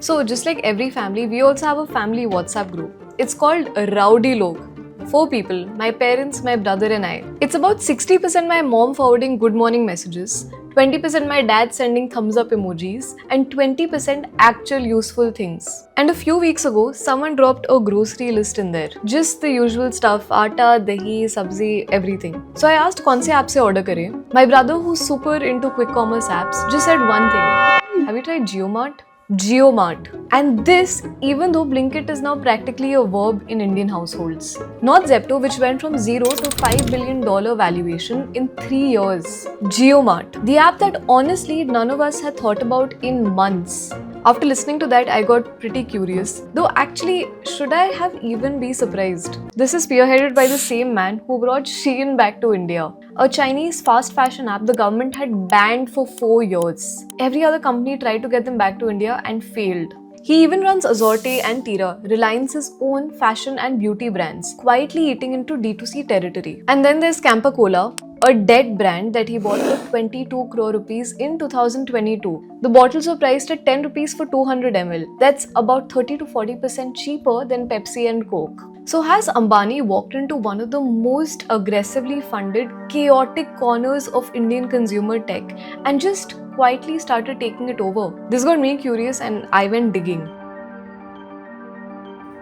So just like every family, we also have a family WhatsApp group. It's called Rowdy Log. 4 people, my parents, my brother and I. It's about 60% my mom forwarding good morning messages, 20% my dad sending thumbs up emojis, and 20% actual useful things. And a few weeks ago, someone dropped a grocery list in there. Just the usual stuff, atta, dahi, sabzi, everything. So I asked kaun se app se order kare. My brother, who's super into quick commerce apps, just said one thing. Have you tried JioMart? JioMart. And this, even though Blinkit is now practically a verb in Indian households. Not Zepto, which went from 0 to $5 billion valuation in 3 years. JioMart. The app that honestly none of us had thought about in months. After listening to that, I got pretty curious. Though actually, should I have even be surprised? This is spearheaded by the same man who brought Shein back to India. A Chinese fast fashion app the government had banned for 4 years. Every other company tried to get them back to India and failed. He even runs Azorte and Tira, Reliance's own fashion and beauty brands, quietly eating into D2C territory. And then there's Campa Cola, a dead brand that he bought for 22 crore rupees in 2022. The bottles were priced at 10 rupees for 200 ml. That's about 30 to 40% cheaper than Pepsi and Coke. So has Ambani walked into one of the most aggressively funded, chaotic corners of Indian consumer tech and just quietly started taking it over? This got me curious and I went digging.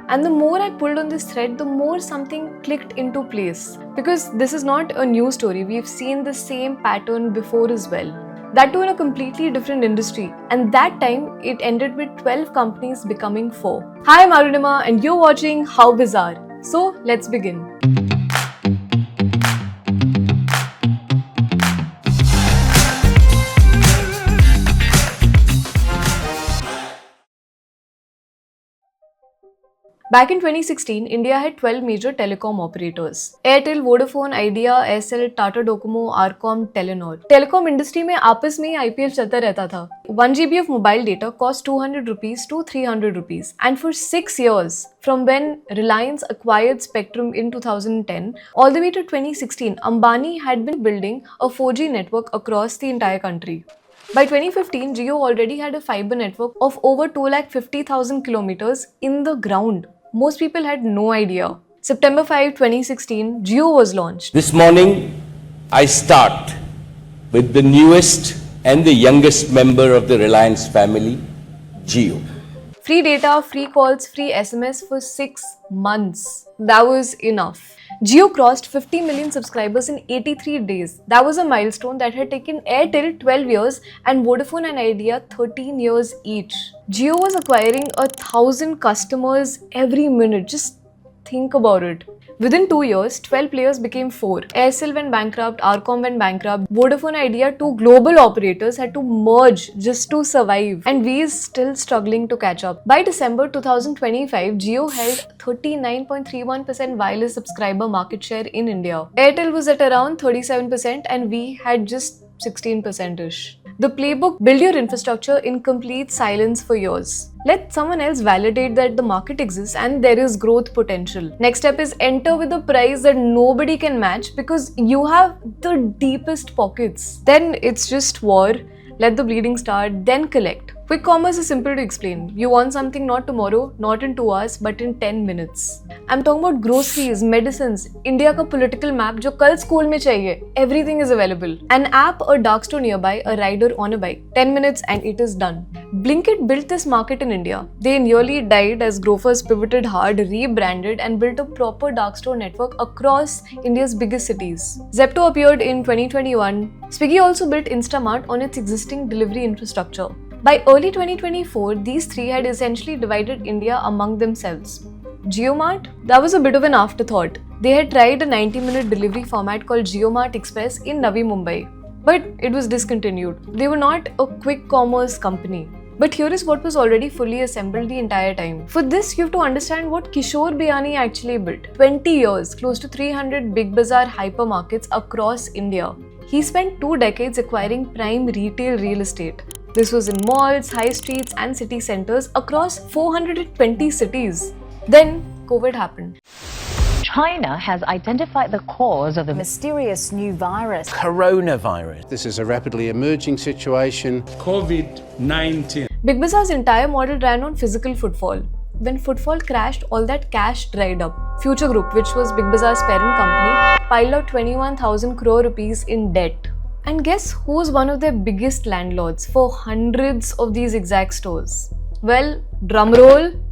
And the more I pulled on this thread, the more something clicked into place. Because this is not a new story, we've seen the same pattern before as well. That too in a completely different industry. And that time, it ended with 12 companies becoming 4. Hi, I'm Arunima and you're watching How Bizarre. So, let's begin. Back in 2016, India had 12 major telecom operators. Airtel, Vodafone, Idea, Aircel, Tata Docomo, Arcom, Telenor. Telecom industry में आपस में ही IPL चलता रहता था. 1 GB of mobile data cost 200 rupees to 300 rupees. And for 6 years, from when Reliance acquired Spectrum in 2010, all the way to 2016, Ambani had been building a 4G network across the entire country. By 2015, Jio already had a fiber network of over 250,000 kilometers in the ground. Most people had no idea. September 5, 2016, Jio was launched. This morning, I start with the newest and the youngest member of the Reliance family, Jio. Free data, free calls, free SMS for 6 months. That was enough. Jio crossed 50 million subscribers in 83 days. That was a milestone that had taken Airtel 12 years and Vodafone and Idea 13 years each. Jio was acquiring 1,000 customers every minute. Just think about it. Within 2 years, 12 players became 4. Aircel went bankrupt, Arcom went bankrupt, Vodafone Idea, 2 global operators had to merge just to survive. And we is still struggling to catch up. By December 2025, Jio held 39.31% wireless subscriber market share in India. Airtel was at around 37% and we had just 16%ish. The playbook: build your infrastructure in complete silence for years. Let someone else validate that the market exists and there is growth potential. Next step is enter with a price that nobody can match because you have the deepest pockets. Then it's just war. Let the bleeding start, then collect. Quick commerce is simple to explain. You want something not tomorrow, not in 2 hours, but in 10 minutes. I'm talking about groceries, medicines, India ka political map jo kal school mein chahiye. Everything is available. An app, a dark store nearby, a rider on a bike. 10 minutes and it is done. Blinkit built this market in India. They nearly died as Grofers pivoted hard, rebranded and built a proper dark store network across India's biggest cities. Zepto appeared in 2021. Swiggy also built Instamart on its existing delivery infrastructure. By early 2024, these three had essentially divided India among themselves. JioMart? That was a bit of an afterthought. They had tried a 90-minute delivery format called JioMart Express in Navi Mumbai, but it was discontinued. They were not a quick commerce company. But here is what was already fully assembled the entire time. For this, you have to understand what Kishore Biyani actually built. 20 years, close to 300 Big Bazaar hypermarkets across India. He spent 2 decades acquiring prime retail real estate. This was in malls, high streets and city centers across 420 cities. Then COVID happened. China has identified the cause of the mysterious new virus. Coronavirus. This is a rapidly emerging situation. COVID-19. Big Bazaar's entire model ran on physical footfall. When footfall crashed, all that cash dried up. Future Group, which was Big Bazaar's parent company, piled out 21,000 crore rupees in debt. And guess who was one of their biggest landlords for hundreds of these exact stores? Well, drumroll,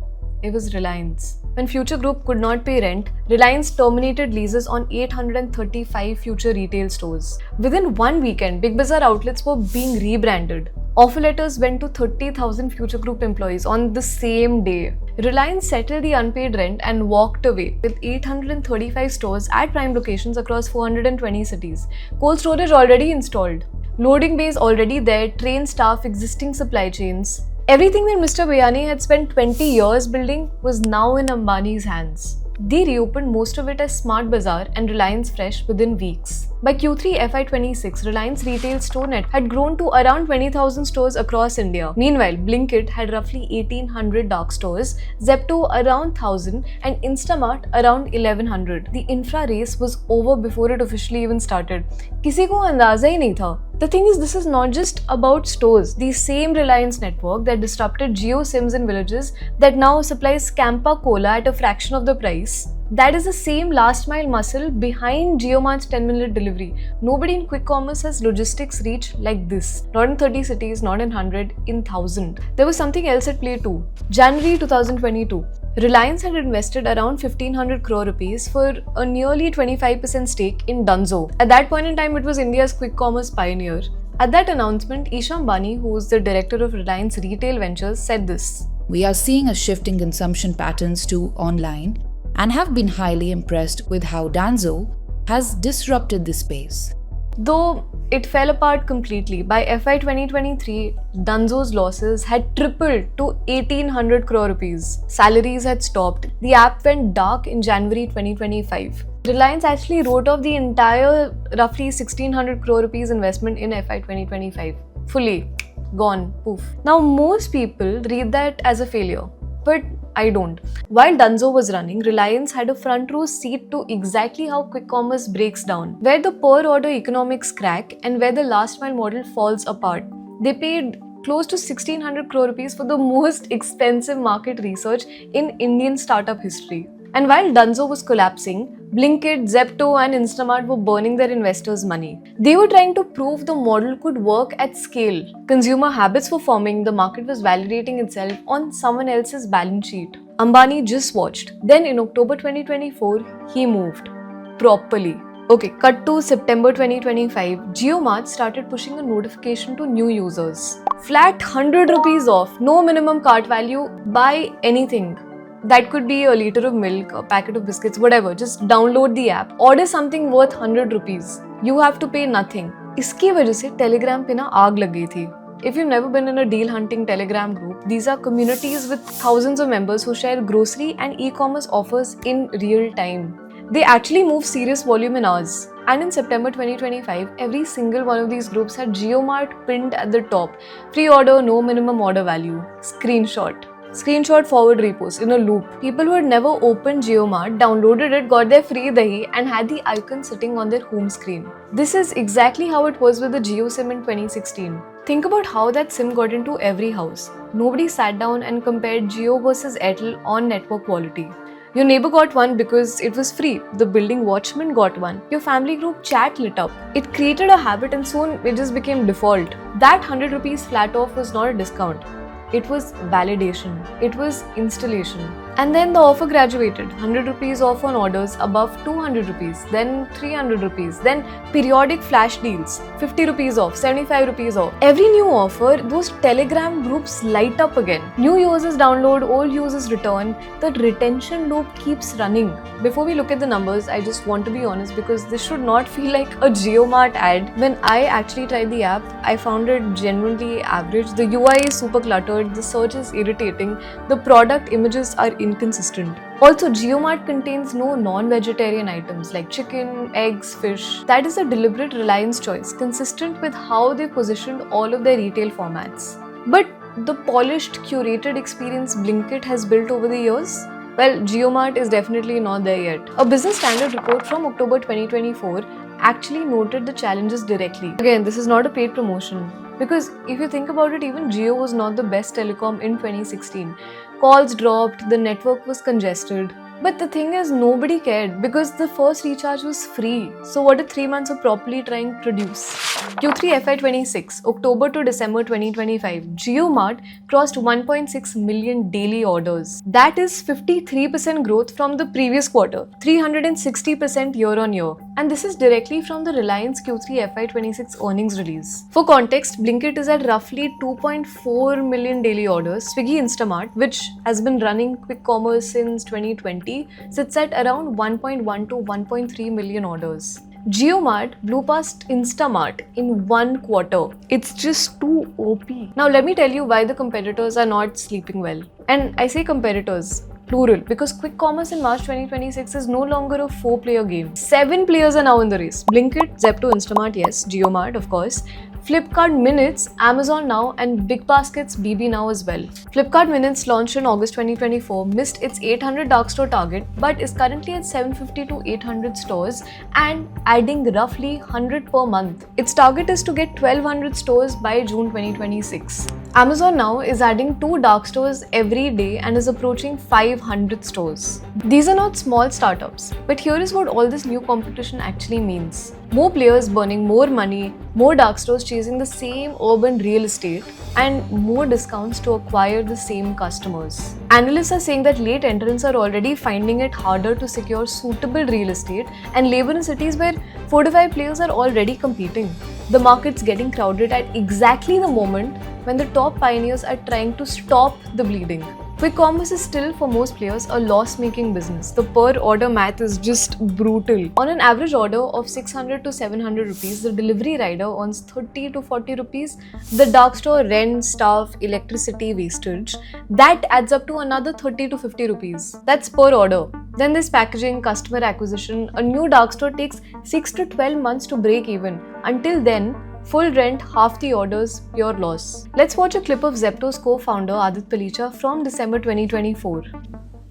it was Reliance. When Future Group could not pay rent, Reliance terminated leases on 835 future retail stores. Within one weekend, Big Bazaar outlets were being rebranded. Offer letters went to 30,000 Future Group employees on the same day. Reliance settled the unpaid rent and walked away with 835 stores at prime locations across 420 cities. Cold storage already installed. Loading bays already there, trained staff, existing supply chains. Everything that Mr. Bayani had spent 20 years building was now in Ambani's hands. They reopened most of it as Smart Bazaar and Reliance Fresh within weeks. By Q3 FY26, Reliance retail store net had grown to around 20,000 stores across India. Meanwhile, Blinkit had roughly 1,800 dark stores, Zepto around 1,000 and Instamart around 1,100. The infra race was over before it officially even started. किसी को अंदाजा ही नहीं था. The thing is, this is not just about stores. The same Reliance network that disrupted Jio SIMs in villages that now supplies Campa Cola at a fraction of the price. That is the same last mile muscle behind JioMart's 10-minute delivery. Nobody in quick commerce has logistics reach like this. Not in 30 cities, not in 100, in 1,000. There was something else at play too. January 2022. Reliance had invested around 1,500 crore rupees for a nearly 25% stake in Dunzo. At that point in time, it was India's quick commerce pioneer. At that announcement, Isha Ambani, who is the director of Reliance Retail Ventures, said this. We are seeing a shift in consumption patterns to online and have been highly impressed with how Dunzo has disrupted this space. Though it fell apart completely, by FY 2023, Dunzo's losses had tripled to 1,800 crore rupees. Salaries had stopped. The app went dark in January 2025. Reliance actually wrote off the entire roughly 1,600 crore rupees investment in FY 2025. Fully gone, poof. Now most people read that as a failure, but I don't. While Dunzo was running, Reliance had a front row seat to exactly how quick commerce breaks down, where the per order economics crack and where the last mile model falls apart. They paid close to 1,600 crore rupees for the most expensive market research in Indian startup history. And while Dunzo was collapsing, Blinkit, Zepto and Instamart were burning their investors' money. They were trying to prove the model could work at scale. Consumer habits were forming, the market was validating itself on someone else's balance sheet. Ambani just watched. Then in October 2024, he moved. Properly. Okay, cut to September 2025, JioMart started pushing a notification to new users. Flat 100 rupees off, no minimum cart value, buy anything. That could be a liter of milk, a packet of biscuits, whatever. Just download the app. Order something worth 100 rupees. You have to pay nothing. इसकी वजह से Telegram पे ना आग लग गई थी. If you've never been in a deal hunting Telegram group, these are communities with thousands of members who share grocery and e-commerce offers in real time. They actually move serious volume in hours. And in September 2025, every single one of these groups had JioMart pinned at the top. Free order, no minimum order value. Screenshot forward repost in a loop. People who had never opened JioMart downloaded it, got their free dahi and had the icon sitting on their home screen. This is exactly how it was with the Jio SIM in 2016. Think about how that SIM got into every house. Nobody sat down and compared Jio versus Airtel on network quality. Your neighbor got one because it was free. The building watchman got one. Your family group chat lit up. It created a habit and soon it just became default. That 100 rupees flat off was not a discount. It was validation. It was installation. And then the offer graduated. 100 rupees off on orders above 200 rupees, then 300 rupees, then periodic flash deals, 50 rupees off, 75 rupees off. Every new offer, those Telegram groups light up again. New users download, old users return. The retention loop keeps running. Before we look at the numbers, I just want to be honest because this should not feel like a JioMart ad. When I actually tried the app, I found it genuinely average. The UI is super cluttered, the search is irritating, the product images are inconsistent. Also, JioMart contains no non-vegetarian items like chicken, eggs, fish. That is a deliberate Reliance choice, consistent with how they positioned all of their retail formats. But the polished, curated experience Blinkit has built over the years, Well, JioMart is definitely not there yet. A Business Standard report from October 2024 actually noted the challenges directly. Again, this is not a paid promotion. Because if you think about it, even Jio was not the best telecom in 2016. Calls dropped, the network was congested. But the thing is, nobody cared because the first recharge was free. So what did 3 months of properly trying to produce? Q3 FY26, October to December 2025, JioMart crossed 1.6 million daily orders. That is 53% growth from the previous quarter, 360% year on year. And this is directly from the Reliance Q3 FY26 earnings release. For context, Blinkit is at roughly 2.4 million daily orders. Swiggy Instamart, which has been running quick commerce since 2020, sits at around 1.1 to 1.3 million orders. JioMart blew past Instamart in 1 quarter. It's just too OP. Now let me tell you why the competitors are not sleeping well. And I say competitors, plural, because quick commerce in March 2026 is no longer a 4-player game. 7 players are now in the race. Blinkit, Zepto, Instamart, yes, JioMart of course, Flipkart Minutes, Amazon Now and BigBasket's BB Now as well. Flipkart Minutes launched in August 2024, missed its 800 dark store target but is currently at 750 to 800 stores and adding roughly 100 per month. Its target is to get 1200 stores by June 2026. Amazon Now is adding 2 dark stores every day and is approaching 500 stores. These are not small startups, but here is what all this new competition actually means. More players burning more money, more dark stores chasing the same urban real estate, and more discounts to acquire the same customers. Analysts are saying that late entrants are already finding it harder to secure suitable real estate and labor in cities where 4 to 5 players are already competing. The market's getting crowded at exactly the moment when the top pioneers are trying to stop the bleeding. Quick commerce is still, for most players, a loss-making business. The per-order math is just brutal. On an average order of 600 to 700 rupees, the delivery rider earns 30 to 40 rupees. The dark store rent, staff, electricity, wastage, that adds up to another 30 to 50 rupees. That's per order. Then there's packaging, customer acquisition. A new dark store takes 6 to 12 months to break even. Until then, full rent, half the orders, pure loss. Let's watch a clip of Zepto's co-founder Adit Palicha from December 2024.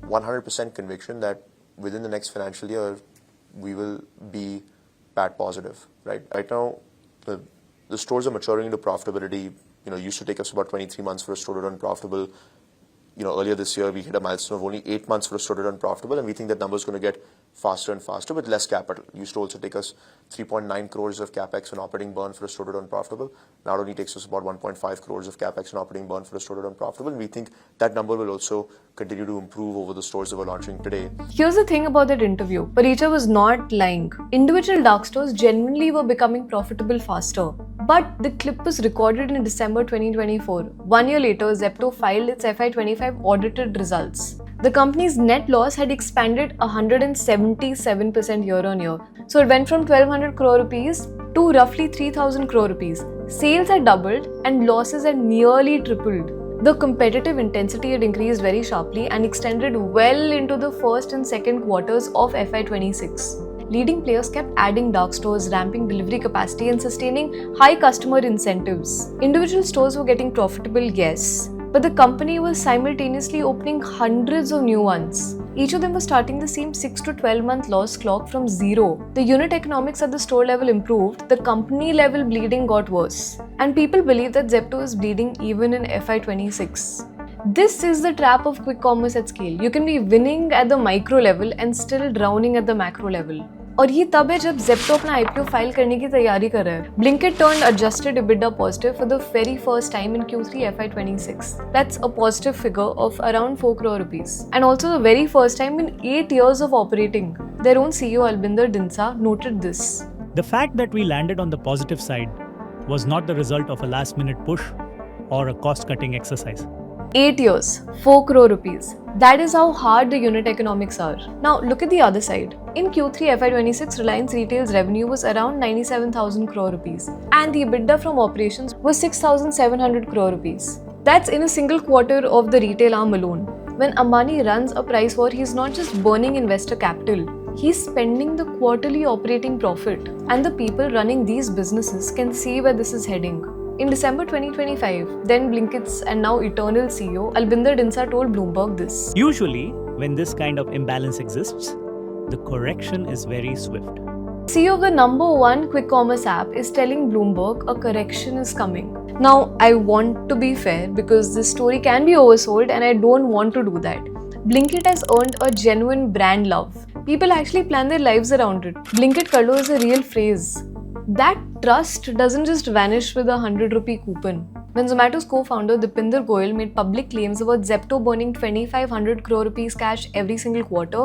100% conviction that within the next financial year, we will be PAT positive. Right now, the stores are maturing into profitability. It used to take us about 23 months for a store to run profitable. Earlier this year, we hit a milestone of only 8 months for a store to run profitable, and we think that number is going to get faster and faster with less capital. It used to also take us 3.9 crores of capex and operating burn for a store to run profitable. Now it only takes us about 1.5 crores of capex and operating burn for a store to run profitable, and we think that number will also continue to improve over the stores that we're launching today. Here's the thing about that interview. Palicha was not lying. Individual dark stores genuinely were becoming profitable faster. But the clip was recorded in December 2024. 1 year later, Zepto filed its FY25 audited results. The company's net loss had expanded 177% year on year. So it went from 1200 crore rupees to roughly 3000 crore rupees. Sales had doubled and losses had nearly tripled. The competitive intensity had increased very sharply and extended well into the first and second quarters of FY26. Leading players kept adding dark stores, ramping delivery capacity and sustaining high customer incentives. Individual stores were getting profitable, yes, but the company was simultaneously opening hundreds of new ones. Each of them was starting the same 6 to 12 month loss clock from zero. The unit economics at the store level improved, the company level bleeding got worse. And people believe that Zepto is bleeding even in FY26. This is the trap of quick commerce at scale. You can be winning at the micro level and still drowning at the macro level. और ये तब है जब Zepto अपना IPO file करने की तैयारी कर रहा है. Blinkit turned adjusted EBITDA positive for the very first time in Q3 FY26. That's a positive figure of around 4 crore rupees. And also the very first time in 8 years of operating. Their own CEO Albinder Dinsa noted this. The fact that we landed on the positive side was not the result of a last-minute push or a cost-cutting exercise. 8 years, 4 crore rupees. That is how hard the unit economics are. Now look at the other side. In Q3 FY26, Reliance Retail's revenue was around 97,000 crore rupees and the EBITDA from operations was 6,700 crore rupees. That's in a single quarter of the retail arm alone. When Ambani runs a price war, he's not just burning investor capital. He's spending the quarterly operating profit. And the people running these businesses can see where this is heading. In December 2025, then Blinkit's and now Eternal CEO Albinder Dinsa told Bloomberg this. Usually, when this kind of imbalance exists, the correction is very swift. CEO of the #1 quick commerce app is telling Bloomberg a correction is coming. Now, I want to be fair because this story can be oversold and I don't want to do that. Blinkit has earned a genuine brand love. People actually plan their lives around it. Blinkit Karlo is a real phrase. That trust doesn't just vanish with a 100 rupee coupon. When Zomato's co-founder Dipinder Goyal made public claims about Zepto burning 2,500 crore rupees cash every single quarter,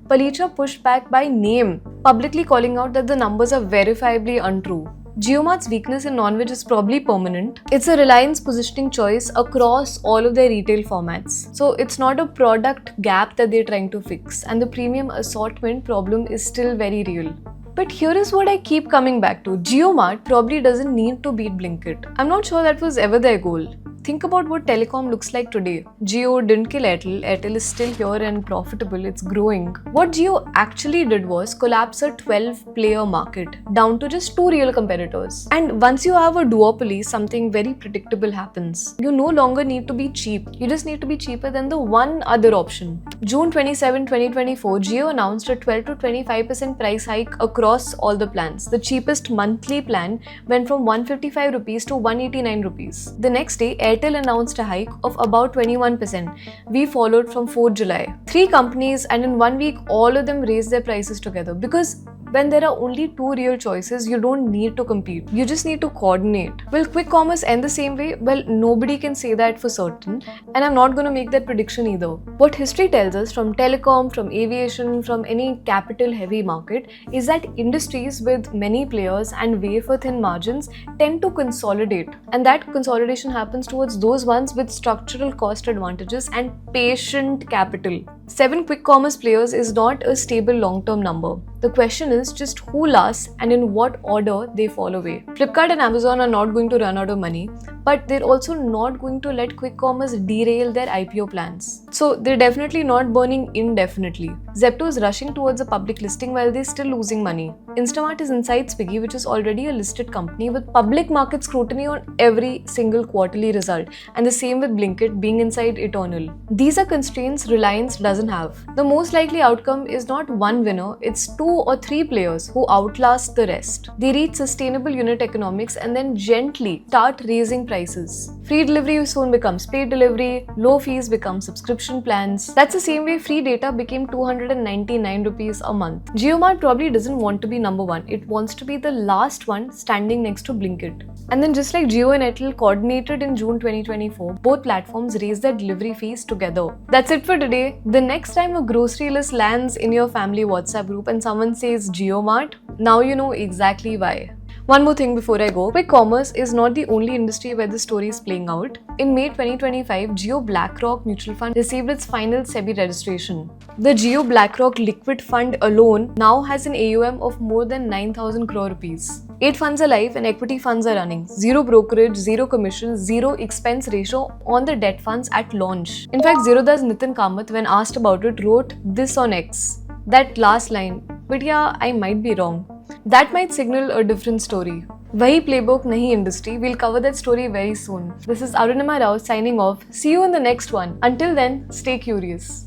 Palicha pushed back by name, publicly calling out that the numbers are verifiably untrue. JioMart's weakness in non-veg is probably permanent. It's a Reliance positioning choice across all of their retail formats. So it's not a product gap that they're trying to fix, and the premium assortment problem is still very real. But here is what I keep coming back to. JioMart probably doesn't need to beat Blinkit. I'm not sure that was ever their goal. Think about what telecom looks like today. Jio didn't kill Airtel. Airtel is still here and profitable. It's growing. What Jio actually did was collapse a 12-player market down to just 2 real competitors. And once you have a duopoly, something very predictable happens. You no longer need to be cheap. You just need to be cheaper than the one other option. June 27, 2024, Jio announced a 12 to 25% price hike across all the plans. The cheapest monthly plan went from 155 rupees to 189 rupees. The next day, Airtel announced a hike of about 21%. We followed from 4th July. 3 companies, and in 1 week, all of them raised their prices together because when there are only 2 real choices, you don't need to compete. You just need to coordinate. Will quick commerce end the same way? Well, nobody can say that for certain, and I'm not going to make that prediction either. What history tells us from telecom, from aviation, from any capital-heavy market is that industries with many players and wafer-thin margins tend to consolidate, and that consolidation happens towards those ones with structural cost advantages and patient capital. 7 quick commerce players is not a stable long-term number. The question is just who lasts and in what order they fall away. Flipkart and Amazon are not going to run out of money, but they're also not going to let quick commerce derail their IPO plans. So they're definitely not burning indefinitely. Zepto is rushing towards a public listing while they're still losing money. Instamart is inside Swiggy, which is already a listed company with public market scrutiny on every single quarterly result, and the same with Blinkit being inside Eternal. These are constraints Reliance doesn't have. The most likely outcome is not one winner, it's 2 or 3 players who outlast the rest. They reach sustainable unit economics and then gently start raising prices. Free delivery soon becomes paid delivery, low fees become subscription plans. That's the same way free data became 299 rupees a month. JioMart probably doesn't want to be number 1. It wants to be the last one standing next to Blinkit. And then just like Jio and Airtel coordinated in June 2024, both platforms raised their delivery fees together. That's it for today. The next time a grocery list lands in your family WhatsApp group and someone says JioMart, now you know exactly why. One more thing before I go. Quick commerce is not the only industry where the story is playing out. In May 2025, Jio BlackRock Mutual Fund received its final SEBI registration. The Jio BlackRock Liquid Fund alone now has an AUM of more than 9,000 crore rupees. 8 funds are live and equity funds are running. 0 brokerage, 0 commission, 0 expense ratio on the debt funds at launch. In fact, Zerodha's Nitin Kamath, when asked about it, wrote this on X. That last line, but yeah, I might be wrong. That might signal a different story. Wahi playbook, nahi industry. We'll cover that story very soon. This is Arunima Rao signing off. See you in the next one. Until then, stay curious.